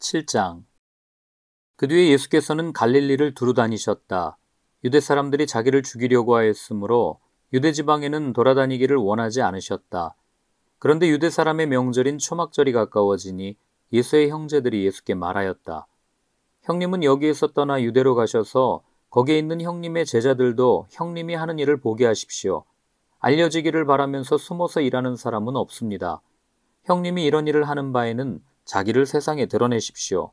7장. 그 뒤에 예수께서는 갈릴리를 두루 다니셨다. 유대 사람들이 자기를 죽이려고 하였으므로 유대 지방에는 돌아다니기를 원하지 않으셨다. 그런데 유대 사람의 명절인 초막절이 가까워지니 예수의 형제들이 예수께 말하였다. 형님은 여기에서 떠나 유대로 가셔서 거기에 있는 형님의 제자들도 형님이 하는 일을 보게 하십시오. 알려지기를 바라면서 숨어서 일하는 사람은 없습니다. 형님이 이런 일을 하는 바에는 자기를 세상에 드러내십시오.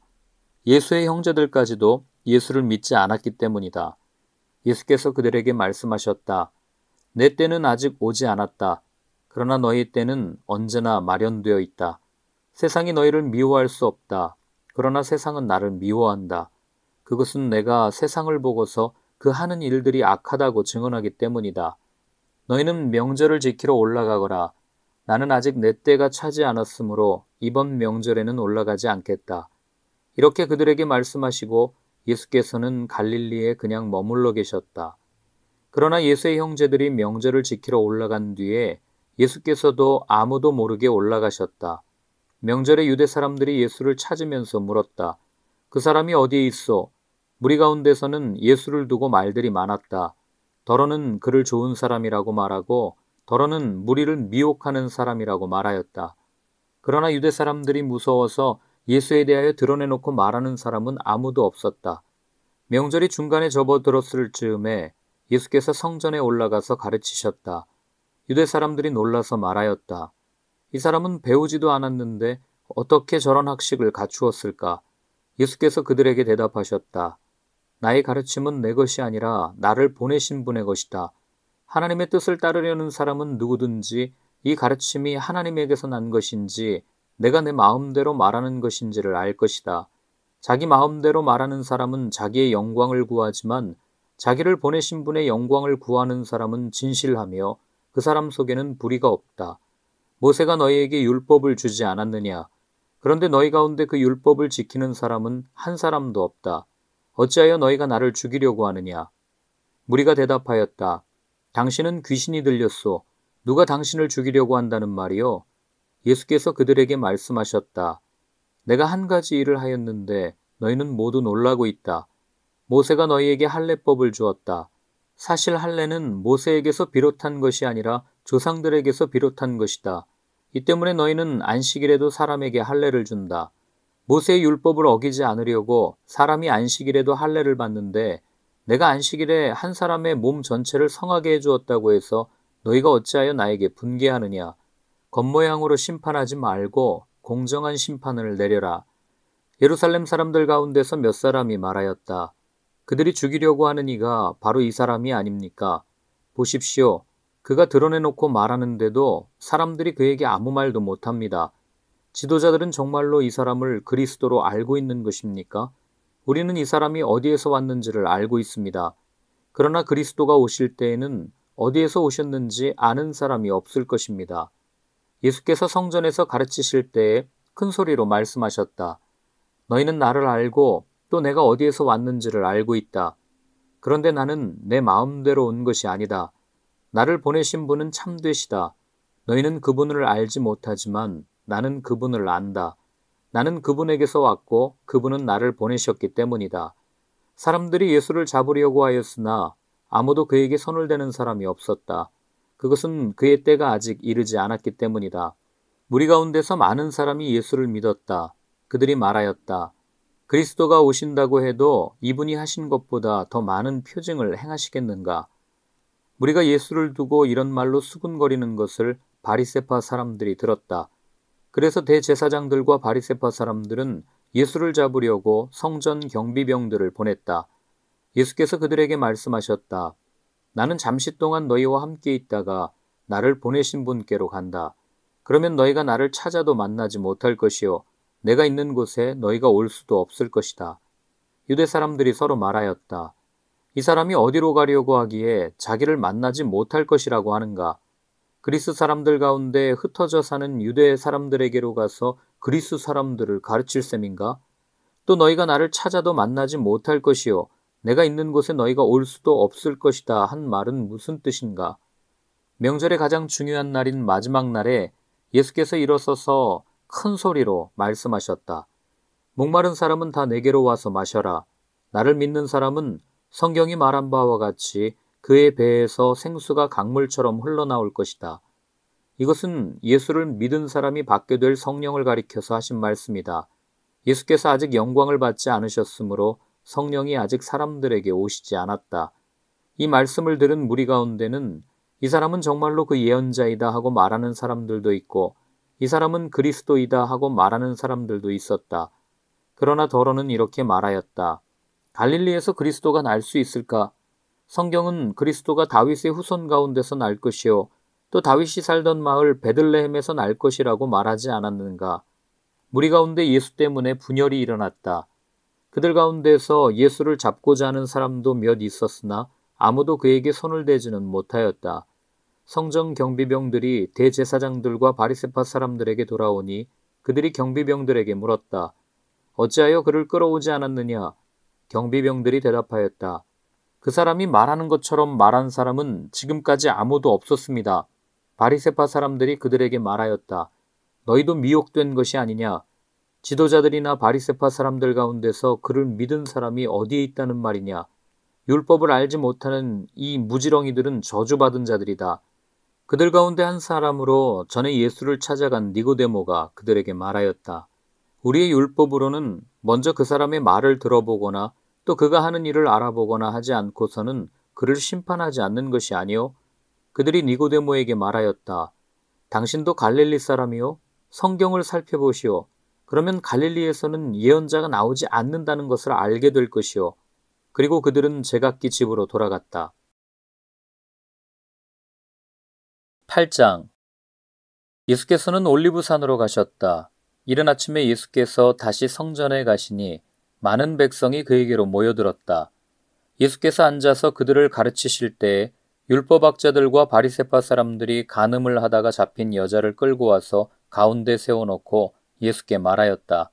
예수의 형제들까지도 예수를 믿지 않았기 때문이다. 예수께서 그들에게 말씀하셨다. 내 때는 아직 오지 않았다. 그러나 너희 때는 언제나 마련되어 있다. 세상이 너희를 미워할 수 없다. 그러나 세상은 나를 미워한다. 그것은 내가 세상을 보고서 그 하는 일들이 악하다고 증언하기 때문이다. 너희는 명절을 지키러 올라가거라. 나는 아직 내 때가 차지 않았으므로 이번 명절에는 올라가지 않겠다. 이렇게 그들에게 말씀하시고 예수께서는 갈릴리에 그냥 머물러 계셨다. 그러나 예수의 형제들이 명절을 지키러 올라간 뒤에 예수께서도 아무도 모르게 올라가셨다. 명절에 유대 사람들이 예수를 찾으면서 물었다. 그 사람이 어디에 있어? 무리 가운데서는 예수를 두고 말들이 많았다. 더러는 그를 좋은 사람이라고 말하고 더러는 무리를 미혹하는 사람이라고 말하였다. 그러나 유대 사람들이 무서워서 예수에 대하여 드러내놓고 말하는 사람은 아무도 없었다. 명절이 중간에 접어들었을 즈음에 예수께서 성전에 올라가서 가르치셨다. 유대 사람들이 놀라서 말하였다. 이 사람은 배우지도 않았는데 어떻게 저런 학식을 갖추었을까? 예수께서 그들에게 대답하셨다. 나의 가르침은 내 것이 아니라 나를 보내신 분의 것이다. 하나님의 뜻을 따르려는 사람은 누구든지 이 가르침이 하나님에게서 난 것인지 내가 내 마음대로 말하는 것인지를 알 것이다. 자기 마음대로 말하는 사람은 자기의 영광을 구하지만 자기를 보내신 분의 영광을 구하는 사람은 진실하며 그 사람 속에는 불의가 없다. 모세가 너희에게 율법을 주지 않았느냐? 그런데 너희 가운데 그 율법을 지키는 사람은 한 사람도 없다. 어찌하여 너희가 나를 죽이려고 하느냐? 무리가 대답하였다. 당신은 귀신이 들렸소. 누가 당신을 죽이려고 한다는 말이요? 예수께서 그들에게 말씀하셨다. 내가 한 가지 일을 하였는데 너희는 모두 놀라고 있다. 모세가 너희에게 할례법을 주었다. 사실 할례는 모세에게서 비롯한 것이 아니라 조상들에게서 비롯한 것이다. 이 때문에 너희는 안식일에도 사람에게 할례를 준다. 모세의 율법을 어기지 않으려고 사람이 안식일에도 할례를 받는데 내가 안식일에 한 사람의 몸 전체를 성하게 해주었다고 해서 너희가 어찌하여 나에게 분개하느냐. 겉모양으로 심판하지 말고 공정한 심판을 내려라. 예루살렘 사람들 가운데서 몇 사람이 말하였다. 그들이 죽이려고 하는 이가 바로 이 사람이 아닙니까? 보십시오. 그가 드러내놓고 말하는데도 사람들이 그에게 아무 말도 못합니다. 지도자들은 정말로 이 사람을 그리스도로 알고 있는 것입니까? 우리는 이 사람이 어디에서 왔는지를 알고 있습니다. 그러나 그리스도가 오실 때에는 어디에서 오셨는지 아는 사람이 없을 것입니다. 예수께서 성전에서 가르치실 때에 큰 소리로 말씀하셨다. 너희는 나를 알고 또 내가 어디에서 왔는지를 알고 있다. 그런데 나는 내 마음대로 온 것이 아니다. 나를 보내신 분은 참되시다. 너희는 그분을 알지 못하지만 나는 그분을 안다. 나는 그분에게서 왔고 그분은 나를 보내셨기 때문이다. 사람들이 예수를 잡으려고 하였으나 아무도 그에게 손을 대는 사람이 없었다. 그것은 그의 때가 아직 이르지 않았기 때문이다. 무리 가운데서 많은 사람이 예수를 믿었다. 그들이 말하였다. 그리스도가 오신다고 해도 이분이 하신 것보다 더 많은 표징을 행하시겠는가? 무리가 예수를 두고 이런 말로 수군거리는 것을 바리새파 사람들이 들었다. 그래서 대제사장들과 바리새파 사람들은 예수를 잡으려고 성전 경비병들을 보냈다. 예수께서 그들에게 말씀하셨다. 나는 잠시 동안 너희와 함께 있다가 나를 보내신 분께로 간다. 그러면 너희가 나를 찾아도 만나지 못할 것이요. 내가 있는 곳에 너희가 올 수도 없을 것이다. 유대 사람들이 서로 말하였다. 이 사람이 어디로 가려고 하기에 자기를 만나지 못할 것이라고 하는가? 그리스 사람들 가운데 흩어져 사는 유대 사람들에게로 가서 그리스 사람들을 가르칠 셈인가? 또 너희가 나를 찾아도 만나지 못할 것이요. 내가 있는 곳에 너희가 올 수도 없을 것이다 한 말은 무슨 뜻인가? 명절의 가장 중요한 날인 마지막 날에 예수께서 일어서서 큰 소리로 말씀하셨다. 목마른 사람은 다 내게로 와서 마셔라. 나를 믿는 사람은 성경이 말한 바와 같이 그의 배에서 생수가 강물처럼 흘러나올 것이다. 이것은 예수를 믿은 사람이 받게 될 성령을 가리켜서 하신 말씀이다. 예수께서 아직 영광을 받지 않으셨으므로 성령이 아직 사람들에게 오시지 않았다. 이 말씀을 들은 무리 가운데는 이 사람은 정말로 그 예언자이다 하고 말하는 사람들도 있고 이 사람은 그리스도이다 하고 말하는 사람들도 있었다. 그러나 더러는 이렇게 말하였다. 갈릴리에서 그리스도가 날 수 있을까? 성경은 그리스도가 다윗의 후손 가운데서 날 것이요 또 다윗이 살던 마을 베들레헴에서 날 것이라고 말하지 않았는가? 무리 가운데 예수 때문에 분열이 일어났다. 그들 가운데서 예수를 잡고자 하는 사람도 몇 있었으나 아무도 그에게 손을 대지는 못하였다. 성전 경비병들이 대제사장들과 바리새파 사람들에게 돌아오니 그들이 경비병들에게 물었다. 어찌하여 그를 끌어오지 않았느냐? 경비병들이 대답하였다. 그 사람이 말하는 것처럼 말한 사람은 지금까지 아무도 없었습니다. 바리새파 사람들이 그들에게 말하였다. 너희도 미혹된 것이 아니냐? 지도자들이나 바리새파 사람들 가운데서 그를 믿은 사람이 어디에 있다는 말이냐? 율법을 알지 못하는 이 무지렁이들은 저주받은 자들이다. 그들 가운데 한 사람으로 전에 예수를 찾아간 니고데모가 그들에게 말하였다. 우리의 율법으로는 먼저 그 사람의 말을 들어보거나 또 그가 하는 일을 알아보거나 하지 않고서는 그를 심판하지 않는 것이 아니요. 그들이 니고데모에게 말하였다. 당신도 갈릴리 사람이요? 성경을 살펴보시오. 그러면 갈릴리에서는 예언자가 나오지 않는다는 것을 알게 될 것이요. 그리고 그들은 제각기 집으로 돌아갔다. 8장. 예수께서는 올리브산으로 가셨다. 이른 아침에 예수께서 다시 성전에 가시니 많은 백성이 그에게로 모여들었다. 예수께서 앉아서 그들을 가르치실 때에 율법학자들과 바리새파 사람들이 간음을 하다가 잡힌 여자를 끌고 와서 가운데 세워놓고 예수께 말하였다.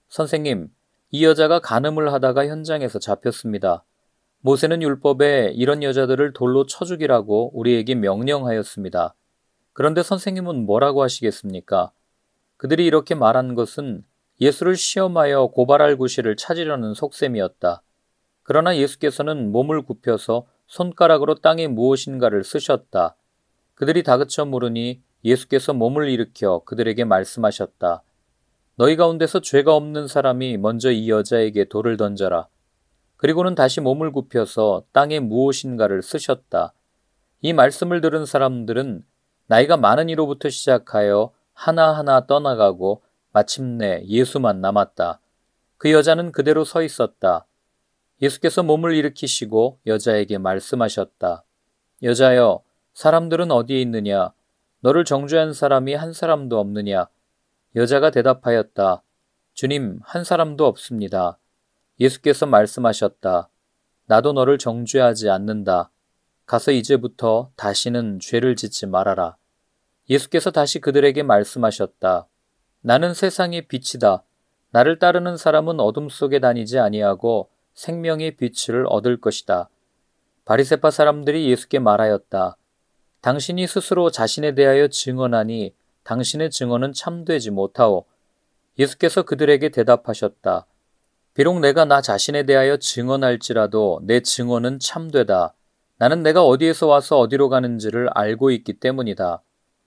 선생님, 이 여자가 간음을 하다가 현장에서 잡혔습니다. 모세는 율법에 이런 여자들을 돌로 쳐 죽이라고 우리에게 명령하였습니다. 그런데 선생님은 뭐라고 하시겠습니까? 그들이 이렇게 말한 것은 예수를 시험하여 고발할 구실을 찾으려는 속셈이었다. 그러나 예수께서는 몸을 굽혀서 손가락으로 땅에 무엇인가를 쓰셨다. 그들이 다그쳐 물으니 예수께서 몸을 일으켜 그들에게 말씀하셨다. 너희 가운데서 죄가 없는 사람이 먼저 이 여자에게 돌을 던져라. 그리고는 다시 몸을 굽혀서 땅에 무엇인가를 쓰셨다. 이 말씀을 들은 사람들은 나이가 많은 이로부터 시작하여 하나하나 떠나가고 마침내 예수만 남았다. 그 여자는 그대로 서 있었다. 예수께서 몸을 일으키시고 여자에게 말씀하셨다. 여자여, 사람들은 어디에 있느냐? 너를 정죄한 사람이 한 사람도 없느냐? 여자가 대답하였다. 주님, 한 사람도 없습니다. 예수께서 말씀하셨다. 나도 너를 정죄하지 않는다. 가서 이제부터 다시는 죄를 짓지 말아라. 예수께서 다시 그들에게 말씀하셨다. 나는 세상의 빛이다. 나를 따르는 사람은 어둠 속에 다니지 아니하고 생명의 빛을 얻을 것이다. 바리새파 사람들이 예수께 말하였다. 당신이 스스로 자신에 대하여 증언하니 당신의 증언은 참되지 못하오. 예수께서 그들에게 대답하셨다. 비록 내가 나 자신에 대하여 증언할지라도 내 증언은 참되다. 나는 내가 어디에서 와서 어디로 가는지를 알고 있기 때문이다.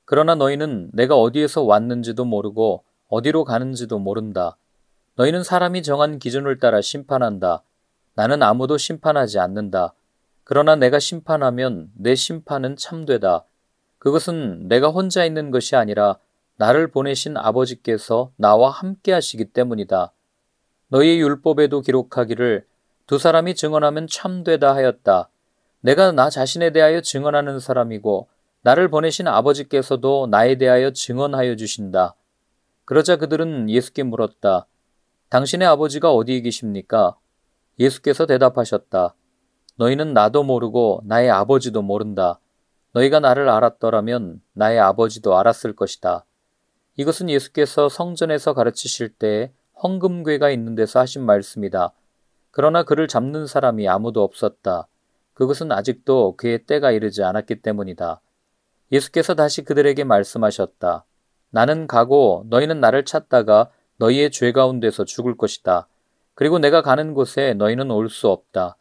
그러나 너희는 내가 어디에서 왔는지도 모르고 어디로 가는지도 모른다. 너희는 사람이 정한 기준을 따라 심판한다. 나는 아무도 심판하지 않는다. 그러나 내가 심판하면 내 심판은 참되다. 그것은 내가 혼자 있는 것이 아니라 나를 보내신 아버지께서 나와 함께 하시기 때문이다. 너희의 율법에도 기록하기를 두 사람이 증언하면 참되다 하였다. 내가 나 자신에 대하여 증언하는 사람이고 나를 보내신 아버지께서도 나에 대하여 증언하여 주신다. 그러자 그들은 예수께 물었다. 당신의 아버지가 어디에 계십니까? 예수께서 대답하셨다. 너희는 나도 모르고 나의 아버지도 모른다. 너희가 나를 알았더라면 나의 아버지도 알았을 것이다. 이것은 예수께서 성전에서 가르치실 때에 헌금궤가 있는 데서 하신 말씀이다. 그러나 그를 잡는 사람이 아무도 없었다. 그것은 아직도 그의 때가 이르지 않았기 때문이다. 예수께서 다시 그들에게 말씀하셨다. 나는 가고 너희는 나를 찾다가 너희의 죄 가운데서 죽을 것이다. 그리고 내가 가는 곳에 너희는 올 수 없다.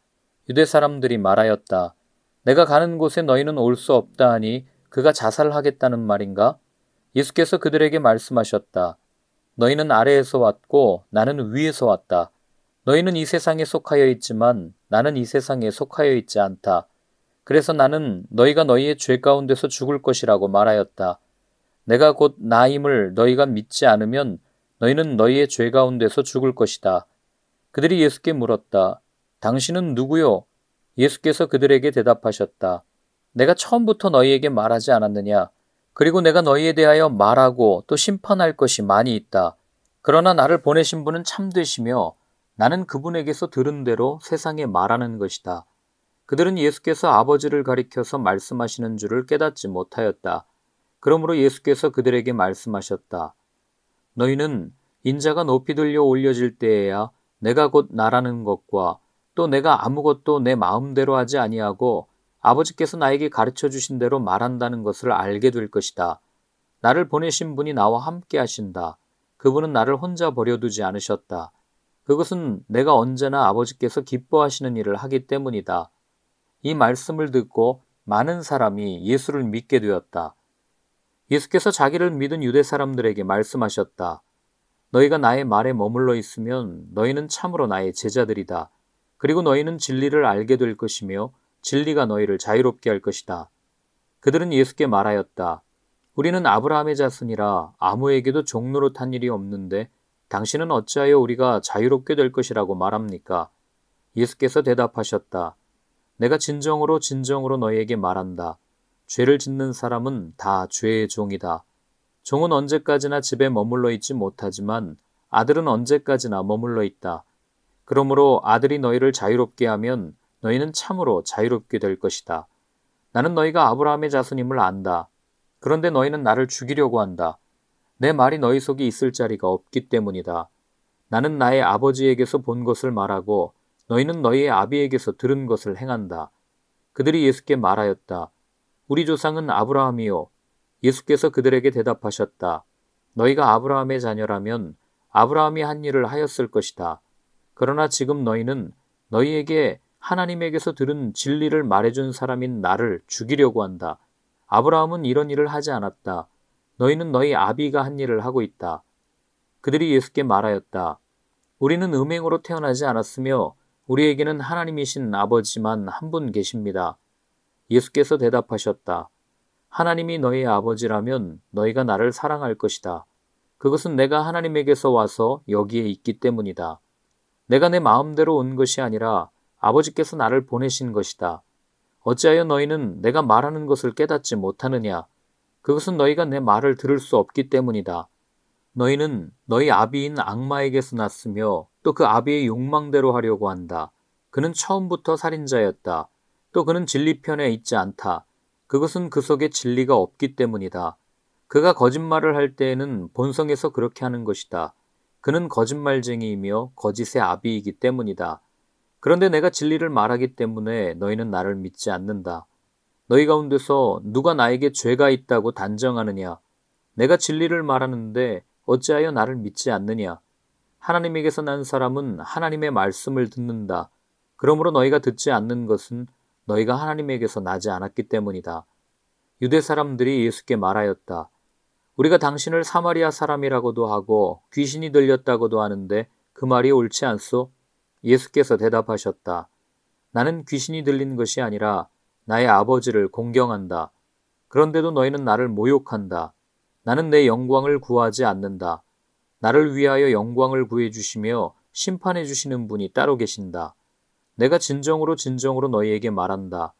유대 사람들이 말하였다. 내가 가는 곳에 너희는 올 수 없다 하니 그가 자살하겠다는 말인가? 예수께서 그들에게 말씀하셨다. 너희는 아래에서 왔고 나는 위에서 왔다. 너희는 이 세상에 속하여 있지만 나는 이 세상에 속하여 있지 않다. 그래서 나는 너희가 너희의 죄 가운데서 죽을 것이라고 말하였다. 내가 곧 나임을 너희가 믿지 않으면 너희는 너희의 죄 가운데서 죽을 것이다. 그들이 예수께 물었다. 당신은 누구요? 예수께서 그들에게 대답하셨다. 내가 처음부터 너희에게 말하지 않았느냐? 그리고 내가 너희에 대하여 말하고 또 심판할 것이 많이 있다. 그러나 나를 보내신 분은 참되시며 나는 그분에게서 들은 대로 세상에 말하는 것이다. 그들은 예수께서 아버지를 가리켜서 말씀하시는 줄을 깨닫지 못하였다. 그러므로 예수께서 그들에게 말씀하셨다. 너희는 인자가 높이 들려 올려질 때에야 내가 곧 나라는 것과 또 내가 아무것도 내 마음대로 하지 아니하고 아버지께서 나에게 가르쳐 주신 대로 말한다는 것을 알게 될 것이다. 나를 보내신 분이 나와 함께 하신다. 그분은 나를 혼자 버려두지 않으셨다. 그것은 내가 언제나 아버지께서 기뻐하시는 일을 하기 때문이다. 이 말씀을 듣고 많은 사람이 예수를 믿게 되었다. 예수께서 자기를 믿은 유대 사람들에게 말씀하셨다. 너희가 나의 말에 머물러 있으면 너희는 참으로 나의 제자들이다. 그리고 너희는 진리를 알게 될 것이며 진리가 너희를 자유롭게 할 것이다. 그들은 예수께 말하였다. 우리는 아브라함의 자손이라 아무에게도 종노릇 한 일이 없는데 당신은 어찌하여 우리가 자유롭게 될 것이라고 말합니까? 예수께서 대답하셨다. 내가 진정으로 너희에게 말한다. 죄를 짓는 사람은 다 죄의 종이다. 종은 언제까지나 집에 머물러 있지 못하지만 아들은 언제까지나 머물러 있다. 그러므로 아들이 너희를 자유롭게 하면 너희는 참으로 자유롭게 될 것이다. 나는 너희가 아브라함의 자손임을 안다. 그런데 너희는 나를 죽이려고 한다. 내 말이 너희 속에 있을 자리가 없기 때문이다. 나는 나의 아버지에게서 본 것을 말하고 너희는 너희의 아비에게서 들은 것을 행한다. 그들이 예수께 말하였다. 우리 조상은 아브라함이요. 예수께서 그들에게 대답하셨다. 너희가 아브라함의 자녀라면 아브라함이 한 일을 하였을 것이다. 그러나 지금 너희는 너희에게 하나님에게서 들은 진리를 말해준 사람인 나를 죽이려고 한다. 아브라함은 이런 일을 하지 않았다. 너희는 너희 아비가 한 일을 하고 있다. 그들이 예수께 말하였다. 우리는 음행으로 태어나지 않았으며 우리에게는 하나님이신 아버지만 한 분 계십니다. 예수께서 대답하셨다. 하나님이 너희의 아버지라면 너희가 나를 사랑할 것이다. 그것은 내가 하나님에게서 와서 여기에 있기 때문이다. 내가 내 마음대로 온 것이 아니라 아버지께서 나를 보내신 것이다. 어찌하여 너희는 내가 말하는 것을 깨닫지 못하느냐? 그것은 너희가 내 말을 들을 수 없기 때문이다. 너희는 너희 아비인 악마에게서 났으며 또 그 아비의 욕망대로 하려고 한다. 그는 처음부터 살인자였다. 또 그는 진리편에 있지 않다. 그것은 그 속에 진리가 없기 때문이다. 그가 거짓말을 할 때에는 본성에서 그렇게 하는 것이다. 그는 거짓말쟁이이며 거짓의 아비이기 때문이다. 그런데 내가 진리를 말하기 때문에 너희는 나를 믿지 않는다. 너희 가운데서 누가 나에게 죄가 있다고 단정하느냐? 내가 진리를 말하는데 어찌하여 나를 믿지 않느냐? 하나님에게서 난 사람은 하나님의 말씀을 듣는다. 그러므로 너희가 듣지 않는 것은 너희가 하나님에게서 나지 않았기 때문이다. 유대 사람들이 예수께 말하였다. 우리가 당신을 사마리아 사람이라고도 하고 귀신이 들렸다고도 하는데 그 말이 옳지 않소? 예수께서 대답하셨다. 나는 귀신이 들린 것이 아니라 나의 아버지를 공경한다. 그런데도 너희는 나를 모욕한다. 나는 내 영광을 구하지 않는다. 나를 위하여 영광을 구해주시며 심판해 주시는 분이 따로 계신다. 내가 진정으로 너희에게 말한다.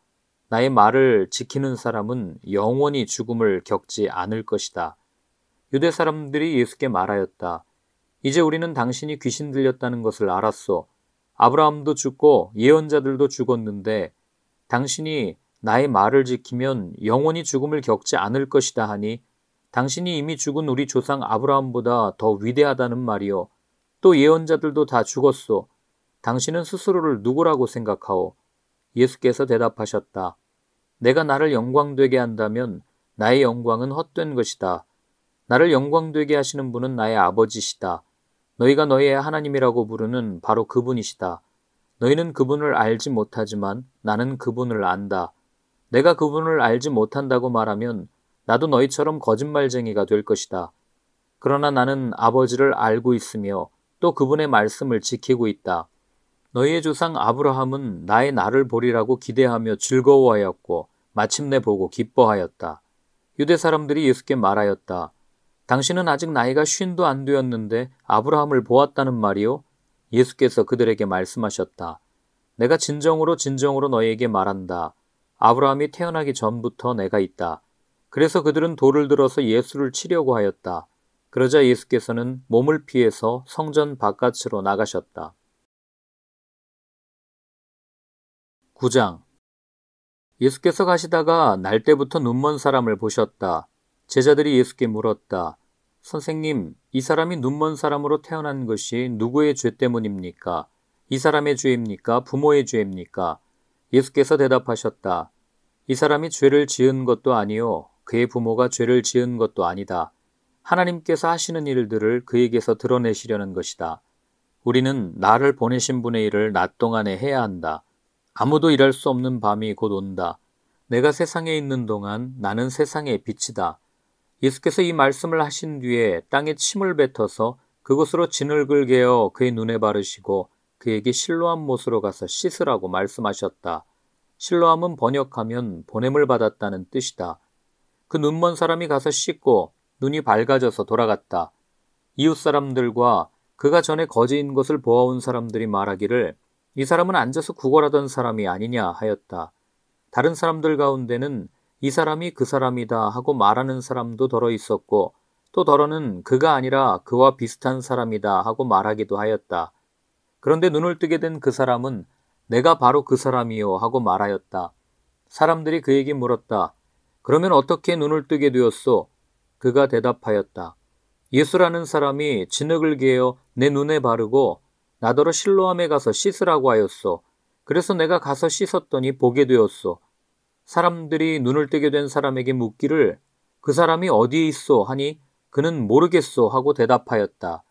나의 말을 지키는 사람은 영원히 죽음을 겪지 않을 것이다. 유대 사람들이 예수께 말하였다. 이제 우리는 당신이 귀신 들렸다는 것을 알았소. 아브라함도 죽고 예언자들도 죽었는데 당신이 나의 말을 지키면 영원히 죽음을 겪지 않을 것이다 하니 당신이 이미 죽은 우리 조상 아브라함보다 더 위대하다는 말이요. 또 예언자들도 다 죽었소. 당신은 스스로를 누구라고 생각하오? 예수께서 대답하셨다. 내가 나를 영광되게 한다면 나의 영광은 헛된 것이다. 나를 영광되게 하시는 분은 나의 아버지시다. 너희가 너희의 하나님이라고 부르는 바로 그분이시다. 너희는 그분을 알지 못하지만 나는 그분을 안다. 내가 그분을 알지 못한다고 말하면 나도 너희처럼 거짓말쟁이가 될 것이다. 그러나 나는 아버지를 알고 있으며 또 그분의 말씀을 지키고 있다. 너희의 조상 아브라함은 나의 날을 보리라고 기대하며 즐거워하였고 마침내 보고 기뻐하였다. 유대 사람들이 예수께 말하였다. 당신은 아직 나이가 50도 안 되었는데 아브라함을 보았다는 말이요? 예수께서 그들에게 말씀하셨다. 내가 진정으로 너희에게 말한다. 아브라함이 태어나기 전부터 내가 있다. 그래서 그들은 돌을 들어서 예수를 치려고 하였다. 그러자 예수께서는 몸을 피해서 성전 바깥으로 나가셨다. 9장. 예수께서 가시다가 날 때부터 눈먼 사람을 보셨다. 제자들이 예수께 물었다. 선생님, 이 사람이 눈먼 사람으로 태어난 것이 누구의 죄 때문입니까? 이 사람의 죄입니까? 부모의 죄입니까? 예수께서 대답하셨다. 이 사람이 죄를 지은 것도 아니요 그의 부모가 죄를 지은 것도 아니다. 하나님께서 하시는 일들을 그에게서 드러내시려는 것이다. 우리는 나를 보내신 분의 일을 낮 동안에 해야 한다. 아무도 일할 수 없는 밤이 곧 온다. 내가 세상에 있는 동안 나는 세상의 빛이다. 예수께서 이 말씀을 하신 뒤에 땅에 침을 뱉어서 그곳으로 진흙을 개어 그의 눈에 바르시고 그에게 실로암 못으로 가서 씻으라고 말씀하셨다. 실로암은 번역하면 보냄을 받았다는 뜻이다. 그 눈먼 사람이 가서 씻고 눈이 밝아져서 돌아갔다. 이웃 사람들과 그가 전에 거지인 것을 보아온 사람들이 말하기를 이 사람은 앉아서 구걸하던 사람이 아니냐 하였다. 다른 사람들 가운데는 이 사람이 그 사람이다 하고 말하는 사람도 더러 있었고 또 더러는 그가 아니라 그와 비슷한 사람이다 하고 말하기도 하였다. 그런데 눈을 뜨게 된 그 사람은 내가 바로 그 사람이요 하고 말하였다. 사람들이 그에게 물었다. 그러면 어떻게 눈을 뜨게 되었소? 그가 대답하였다. 예수라는 사람이 진흙을 개어 내 눈에 바르고 나더러 실로암에 가서 씻으라고 하였소. 그래서 내가 가서 씻었더니 보게 되었소. 사람들이 눈을 뜨게 된 사람에게 묻기를 그 사람이 어디에 있소 하니 그는 모르겠소 하고 대답하였다.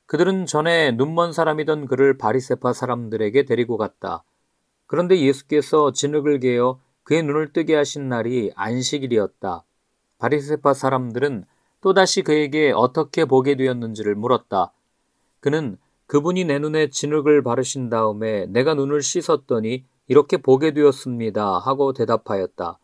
그들은 전에 눈먼 사람이던 그를 바리새파 사람들에게 데리고 갔다. 그런데 예수께서 진흙을 개어 그의 눈을 뜨게 하신 날이 안식일이었다. 바리새파 사람들은 또다시 그에게 어떻게 보게 되었는지를 물었다. 그는 그분이 내 눈에 진흙을 바르신 다음에 내가 눈을 씻었더니 이렇게 보게 되었습니다 하고 대답하였다.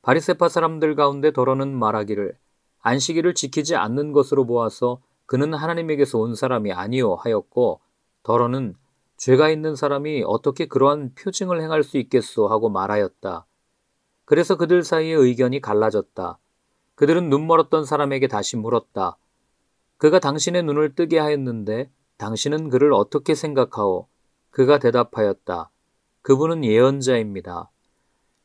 바리새파 사람들 가운데 더러는 말하기를 안식일을 지키지 않는 것으로 보아서 그는 하나님에게서 온 사람이 아니요 하였고 더러는 죄가 있는 사람이 어떻게 그러한 표징을 행할 수 있겠소 하고 말하였다. 그래서 그들 사이에 의견이 갈라졌다. 그들은 눈멀었던 사람에게 다시 물었다. 그가 당신의 눈을 뜨게 하였는데 당신은 그를 어떻게 생각하오? 그가 대답하였다. 그분은 예언자입니다.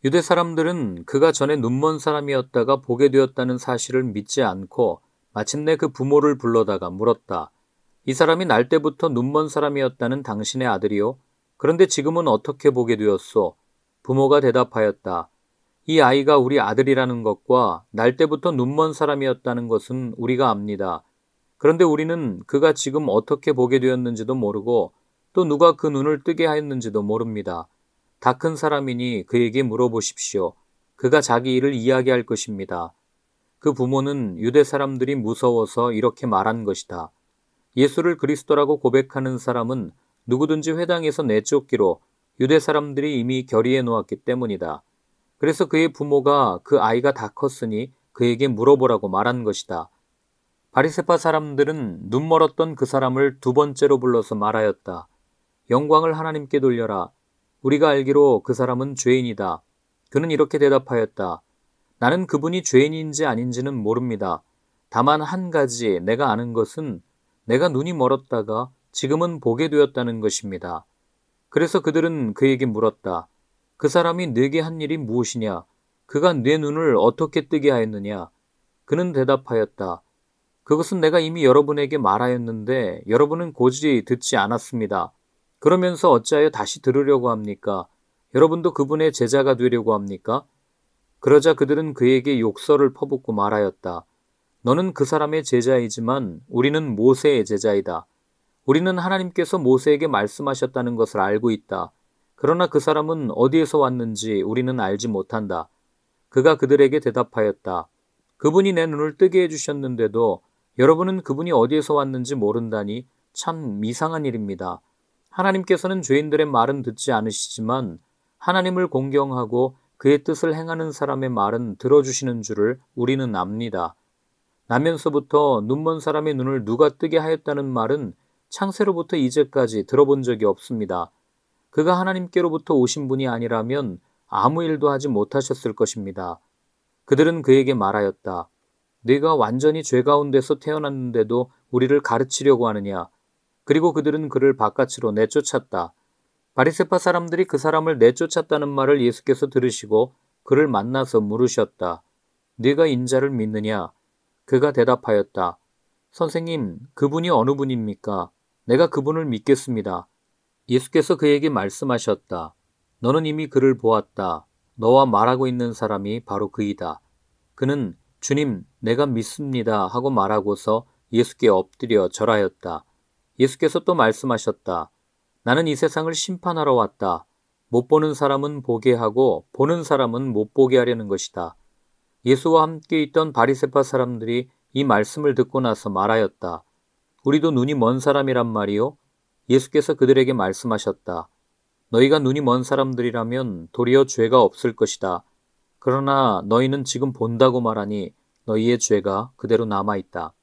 유대 사람들은 그가 전에 눈먼 사람이었다가 보게 되었다는 사실을 믿지 않고 마침내 그 부모를 불러다가 물었다. 이 사람이 날 때부터 눈먼 사람이었다는 당신의 아들이요? 그런데 지금은 어떻게 보게 되었소? 부모가 대답하였다. 이 아이가 우리 아들이라는 것과 날 때부터 눈먼 사람이었다는 것은 우리가 압니다. 그런데 우리는 그가 지금 어떻게 보게 되었는지도 모르고 또 누가 그 눈을 뜨게 하였는지도 모릅니다. 다 큰 사람이니 그에게 물어보십시오. 그가 자기 일을 이야기할 것입니다. 그 부모는 유대 사람들이 무서워서 이렇게 말한 것이다. 예수를 그리스도라고 고백하는 사람은 누구든지 회당에서 내쫓기로 유대 사람들이 이미 결의해 놓았기 때문이다. 그래서 그의 부모가 그 아이가 다 컸으니 그에게 물어보라고 말한 것이다. 바리새파 사람들은 눈멀었던 그 사람을 두 번째로 불러서 말하였다. 영광을 하나님께 돌려라. 우리가 알기로 그 사람은 죄인이다. 그는 이렇게 대답하였다. 나는 그분이 죄인인지 아닌지는 모릅니다. 다만 한 가지 내가 아는 것은 내가 눈이 멀었다가 지금은 보게 되었다는 것입니다. 그래서 그들은 그에게 물었다. 그 사람이 네게 한 일이 무엇이냐? 그가 네 눈을 어떻게 뜨게 하였느냐? 그는 대답하였다. 그것은 내가 이미 여러분에게 말하였는데 여러분은 고지 듣지 않았습니다. 그러면서 어찌하여 다시 들으려고 합니까? 여러분도 그분의 제자가 되려고 합니까? 그러자 그들은 그에게 욕설을 퍼붓고 말하였다. 너는 그 사람의 제자이지만 우리는 모세의 제자이다. 우리는 하나님께서 모세에게 말씀하셨다는 것을 알고 있다. 그러나 그 사람은 어디에서 왔는지 우리는 알지 못한다. 그가 그들에게 대답하였다. 그분이 내 눈을 뜨게 해주셨는데도 여러분은 그분이 어디에서 왔는지 모른다니 참 이상한 일입니다. 하나님께서는 죄인들의 말은 듣지 않으시지만 하나님을 공경하고 그의 뜻을 행하는 사람의 말은 들어주시는 줄을 우리는 압니다. 나면서부터 눈먼 사람의 눈을 누가 뜨게 하였다는 말은 창세로부터 이제까지 들어본 적이 없습니다. 그가 하나님께로부터 오신 분이 아니라면 아무 일도 하지 못하셨을 것입니다. 그들은 그에게 말하였다. 네가 완전히 죄 가운데서 태어났는데도 우리를 가르치려고 하느냐. 그리고 그들은 그를 바깥으로 내쫓았다. 바리새파 사람들이 그 사람을 내쫓았다는 말을 예수께서 들으시고 그를 만나서 물으셨다. 네가 인자를 믿느냐? 그가 대답하였다. 선생님, 그분이 어느 분입니까? 내가 그분을 믿겠습니다. 예수께서 그에게 말씀하셨다. 너는 이미 그를 보았다. 너와 말하고 있는 사람이 바로 그이다. 그는 주님, 내가 믿습니다 하고 말하고서 예수께 엎드려 절하였다. 예수께서 또 말씀하셨다. 나는 이 세상을 심판하러 왔다. 못 보는 사람은 보게 하고 보는 사람은 못 보게 하려는 것이다. 예수와 함께 있던 바리새파 사람들이 이 말씀을 듣고 나서 말하였다. 우리도 눈이 먼 사람이란 말이요? 예수께서 그들에게 말씀하셨다. 너희가 눈이 먼 사람들이라면 도리어 죄가 없을 것이다. 그러나 너희는 지금 본다고 말하니 너희의 죄가 그대로 남아있다.